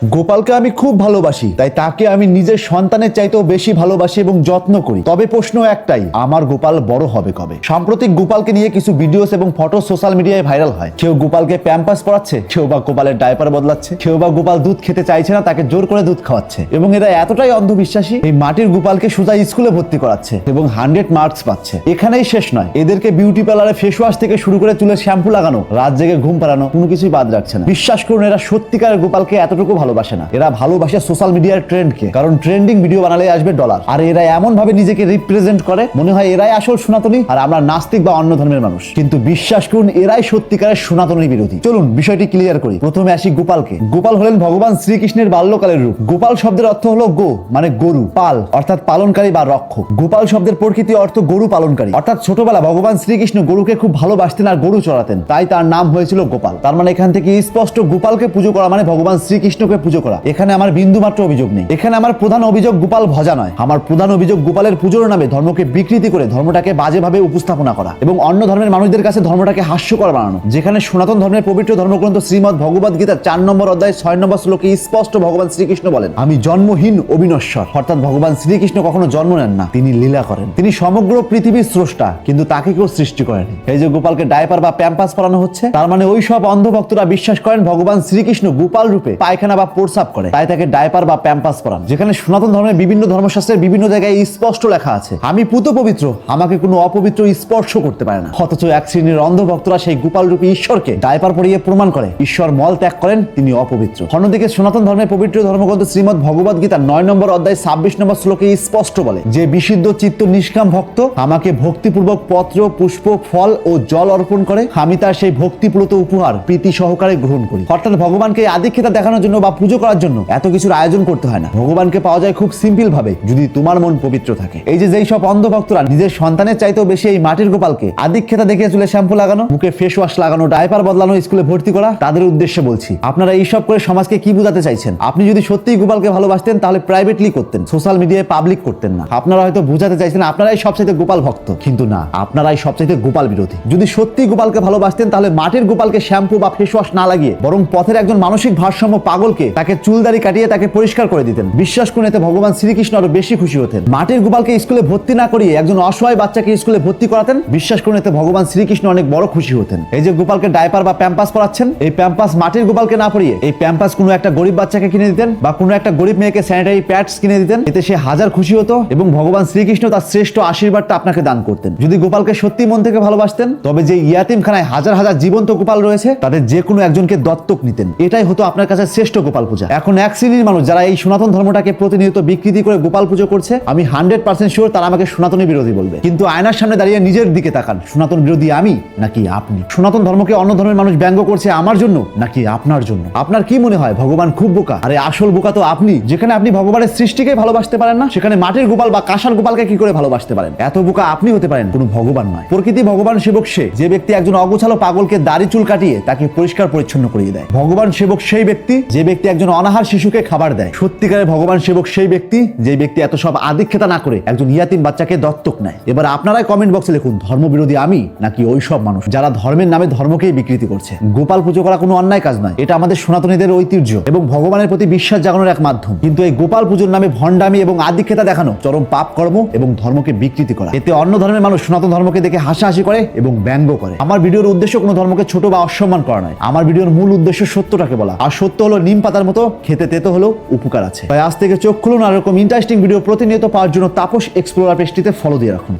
গোপালকে আমি খুব ভালোবাসি, তাই তাকে আমি নিজের সন্তানের চাইতেও বেশি ভালোবাসি এবং যত্ন করি। তবে প্রশ্ন একটাই, আমার গোপাল বড় হবে কবে? সাম্প্রতিক গোপালকে নিয়ে কিছু ভিডিওস এবং ফটো সোশ্যাল মিডিয়ায় ভাইরাল হয়। কেউ গোপালকে প্যাম্পাস পরাচ্ছে, কেউ বা গোপালের ডায়পার বদলাচ্ছে, কেউ বা গোপাল দুধ খেতে চাইছে না, তাকে জোর করে দুধ খাওয়াচ্ছে। এবং এরা এতটাই অন্ধবিশ্বাসী, এই মাটির গোপালকে সোজা স্কুলে ভর্তি করাচ্ছে এবং 100 মার্কস পাচ্ছে। এখানেই শেষ নয়, এদেরকে বিউটি পার্লারে ফেস ওয়াশ থেকে শুরু করে চুলের শ্যাম্পু লাগানো, রাত জেগে ঘুম পাড়ানো, কোনো কিছুই বাদ রাখছে না। বিশ্বাস করুন, এরা সত্যিকারের গোপালকে এতটুকু ভালোবাসে না। এরা ভালোবাসে সোশ্যাল মিডিয়ার ট্রেন্ডকে, কারণ ট্রেন্ডিং ভিডিও বানালে আসবে ডলার। আর এরা এমন ভাবে নিজেকে রিপ্রেজেন্ট করে, মনে হয় এরাই আসল সনাতনী আর আমরা নাস্তিক বা অন্য ধর্মের মানুষ। কিন্তু বিশ্বাস করুন, এরাই সত্যিকারের সনাতনী বিরোধী। চলুন বিষয়টি ক্লিয়ার করি। প্রথমে আসি গোপালকে। গোপাল হলেন ভগবান শ্রীকৃষ্ণের বাল্যকালের রূপ। গোপাল শব্দের অর্থ হলো গো মানে গরু, পাল অর্থাৎ পালনকারী বা রক্ষক। গোপাল শব্দের প্রকৃতি অর্থ গরু পালনকারী, অর্থাৎ ছোটবেলা ভগবান শ্রীকৃষ্ণ গরুকে খুব ভালোবাসতেন আর গরু চড়াতেন, তাই তার নাম হয়েছিল গোপাল। তার মানে এখান থেকে স্পষ্ট গোপালকে পুজো করা মানে ভগবান শ্রীকৃষ্ণকে পুজো করা। এখানে আমার বিন্দুমাত্র অভিযোগ নেই। এখানে আমার প্রধান অভিযোগ গোপাল ভজা নয়। আমার প্রধান অভিযোগ গোপালের পুজোর নামে ধর্মকে বিকৃতি করে ধর্মটাকে বাজেভাবে উপস্থাপনা করা এবং অন্য ধর্মের মানুষদের কাছে ধর্মটাকে হাস্যকর বানানো। যেখানে সনাতন ধর্মের পবিত্র ধর্মগ্রন্থ শ্রীমদ্ ভগবদ গীতার 4 নম্বর অধ্যায় 6 নম্বর শ্লোকে স্পষ্ট ভগবান শ্রীকৃষ্ণ বলেন, আমি জন্মহীন অবিনশ্বর। অর্থাৎ ভগবান শ্রীকৃষ্ণ কখনো জন্ম নেন না, তিনি লীলা করেন। তিনি সমগ্র পৃথিবীর স্রষ্টা, কিন্তু তাকে কেউ সৃষ্টি করেনি। এই যে গোপালকে ডায়পার বা প্যাম্পাস পরানো হচ্ছে, তার মানে ওই সব অন্ধ ভক্তরা বিশ্বাস করেন ভগবান শ্রীকৃষ্ণ গোপাল রূপে পায়খানা বা প্রস্রাব করে, তাই তাকে ডায়পার বা প্যাম্পাস পরান। যেখানে সনাতন ধর্মের বিভিন্ন ধর্মশাস্ত্রের বিভিন্ন জায়গায় স্পষ্ট লেখা আছে, আমি পুত পবিত্র, আমাকে কোনো অপবিত্র স্পর্শ করতে পারে না। অথচ এক শ্রেণীর অন্ধ ভক্তরা সেই গোপাল রূপী ঈশ্বরকে ডায়পার পরিয়ে প্রমাণ করে ঈশ্বর মল ত্যাগ করেন, তিনি অপবিত্র। অন্যদিকে সনাতন ধর্মের পবিত্র ধর্মগ্রন্থ শ্রীমদ্ ভগবদ গীতার 9 নম্বর অধ্যায় 26 নম্বর শ্লোকে স্পষ্ট বলে, যে বিশুদ্ধ চিত্ত নিষ্কাম ভক্ত আমাকে ভক্তিপূর্বক পত্র পুষ্প ফল ও জল অর্পণ করে, আমি তার সেই ভক্তিপ্রত উপহার প্রীতি সহকারে গ্রহণ করি। অর্থাৎ ভগবানকে আদিক্ষেতা দেখানোর জন্য বা পুজো করার জন্য এত কিছুর আয়োজন করতে হয় না। ভগবানকে পাওয়া যায় খুব সিম্পল ভাবে, যদি তোমার মন পবিত্র থাকে। এই যে যেই সব অন্ধ ভক্তরা নিজের সন্তানের চাইতেও বেশি এই মাটির গোপালকে আদিক্ষেতা দেখিয়ে চুলে শ্যাম্পু লাগানো, মুখে ফেস ওয়াশ লাগানো, ডায়পার বদলানো, স্কুলে ভর্তি করা, তাদের উদ্দেশ্যে বলছি, আপনারা এইসব করে সমাজকে কি বোঝাতে চাইছেন? আপনি যদি সত্যিই গোপালকে ভালোবাসতেন তাহলে প্রাইভেটলি করতেন, সোশ্যাল মিডিয়ায় পাবলিক করতেন না। আপনারা হয়তো বোঝাতে চাইছেন আপনারাই সবচাইতে গোপাল ভক্ত, কিন্তু না, আপনারাই সবচাইতে গোপাল বিরোধী। যদি সত্যি গোপালকে ভালোবাসতেন তাহলে মাটির গোপালকে শ্যাম্পু বা ফেস ওয়াশ না লাগিয়ে বরং পথের একজন মানসিক ভারসাম্য পাগলকে তাকে চুলদারি কাটিয়ে তাকে পরিষ্কার করে দিতেন। বিশ্বাস করুন, এতে ভগবান শ্রীকৃষ্ণ আরো বেশি খুশি হতেন। মাটির গোপালকে স্কুলে ভর্তি না করিয়ে একজন অসহায় বাচ্চাকে স্কুলে ভর্তি করাতেন। বিশ্বাস করুন, এতে ভগবান শ্রীকৃষ্ণ অনেক বড় খুশি হতেন। এই যে গোপালকে ডায়পার বা প্যাম্পাস পরাচ্ছেন, এই প্যাম্পাস মাটির গোপালকে না পরিয়ে এই প্যাম্পাস কোনো একটা গরিব বাচ্চাকে কিনে দিতেন বা কোনো একটা গরিব মেয়েকে স্যানিটারি প্যাডস কিনে দিতেন, এতে সে হাজার খুশি হতো এবং ভগবান শ্রীকৃষ্ণ তার শ্রেষ্ঠ আশীর্বাদটা আপনাকে দান করতেন। যদি গোপালকে সত্যি মন থেকে ভালোবাসতেন, তবে যে ইয়াতিমখানায় হাজার হাজার জীবন্ত গোপাল রয়েছে তাদের যে কোনো একজনকে দত্তক নিতেন। এটাই হতো আপনার কাছে শ্রেষ্ঠ গোপাল পূজা। এখন এক শ্রেণীর মানুষ যারা এই সনাতন ধর্মটাকে প্রতিনিয়ত বিকৃতি করে গোপাল পুজো করছে, আমি 100% শিওর তারা আমাকে সনাতনী বিরোধী বলবে। কিন্তু আয়নার সামনে দাঁড়িয়ে নিজের দিকে তাকান, সনাতন বিরোধী আমি নাকি আপনি? সনাতন ধর্মকে অন্য ধর্মের মানুষ ব্যঙ্গ করছে আমার জন্য নাকি আপনার জন্য? আপনার কি মনে হয় ভগবান খুব বোকা? আরে আসল বোকা তো আপনি। যেখানে আপনি ভগবানের সৃষ্টিকে ভালোবাসতে পারেন না, সেখানে মাটির গোপাল বা কাঁসার গোপালকে কি করে ভালোবাসতে পারেন? এত বোকা আপনি হতে পারেন, কোনো ভগবান নয়। প্রকৃতি ভগবান সেবক সে যে ব্যক্তি একজন অগোছালো পাগলকে দাড়ি চুল কাটিয়ে তাকে পরিষ্কার পরিচ্ছন্ন করিয়ে দেয়। ভগবান সেবক সেই ব্যক্তি যে ব্যক্তি একজন অনাহার শিশুকে খাবার দেয়। সত্যিকারের ভগবান সেবক সেই ব্যক্তি যে ব্যক্তি এত সব আদিক্ষেতা না করে একজন ইয়াতিম বাচ্চাকে দত্তক নেয়। এবার আপনারাই কমেন্ট বক্সে লিখুন, ধর্ম বিরোধী আমি নাকি ওই সব মানুষ যারা ধর্মের নামে ধর্মকেই বিকৃতি করছে? গোপাল পুজো করা কোনো অন্যায় কাজ নয়, এটা আমাদের সনাতনীদের ঐতিহ্য এবং ভগবানের প্রতি বিশ্বাস জাগানোর এক মাধ্যম। কিন্তু এই গোপাল পুজোর নামে ভণ্ডামি এবং আদিক্ষেতা দেখানো চরম পাপ কর্ম এবং ধর্মকে বিকৃতি করা। এতে অন্য ধর্মের মানুষ সনাতন ধর্মকে দেখে হাসাহাসি করে এবং ব্যঙ্গ করে। আমার ভিডিওর উদ্দেশ্য কোনো ধর্মকে ছোট বা অসম্মান করা নয়। আমার ভিডিওর মূল উদ্দেশ্য সত্যটাকে বলা, আর সত্য হলো নিম পাতার মতো, খেতে তেতো হলেও উপকার আছে। তাই আজ থেকে চোখ খুলুন আর এরকম ইন্টারেস্টিং ভিডিও প্রতিনিয়ত পাওয়ার জন্য তাপস এক্সপ্লোরার পেজটিতে ফলো দিয়ে রাখুন।